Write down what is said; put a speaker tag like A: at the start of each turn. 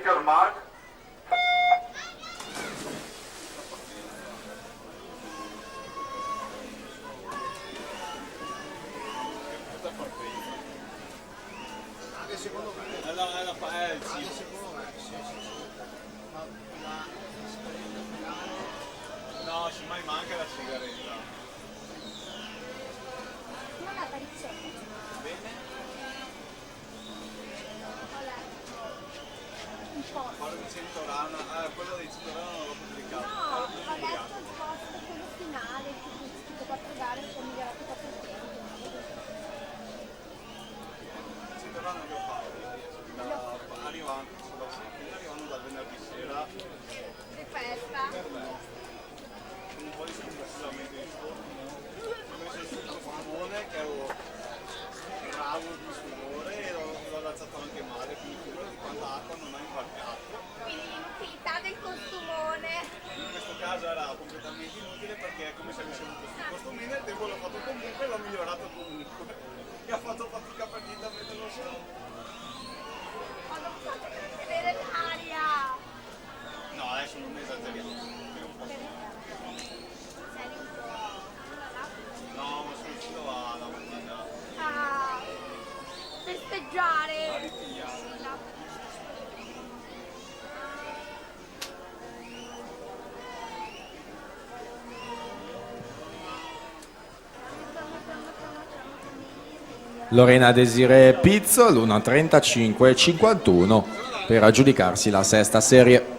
A: Technical mark.
B: Anche secondo me.
C: Sì.
B: Secondo me, sì.
C: No, ci mai manca la sigaretta.
D: Non la parizzetta.
C: Bene?
D: Un po'.
C: Quello di Centorana, quello di Centorana non l'ho pubblicato.
D: No, adesso il posto quello finale, tipo 4 gare, sono migliorato 4 tempo.
C: Centorana che ho fatto. Arrivano dal venerdì sera
D: Che festa.
C: con un po' di sconvolgimento di sforno. Ho messo su il costumone che avevo bravo di sudore e l'ho alzato anche male, quindi quello di quanta acqua non ho imbarcato.
D: Quindi l'inutilità del costumone.
C: In questo caso era completamente inutile perché è come se avessi avuto sul costumino e il tempo l'ho fatto comunque e l'ho migliorato comunque. E ho fatto fatica per niente a metterlo su.
D: Ho non fatto vedere l'aria.
C: No, adesso non esageriamo. È un po'.
D: Sei un po'.
C: No, ma sono uscito alla mattina.
D: Ah, festeggiare.
C: A ripigliare.
E: Lorena Desiree Pizzo l'1:35:51 per aggiudicarsi la sesta serie.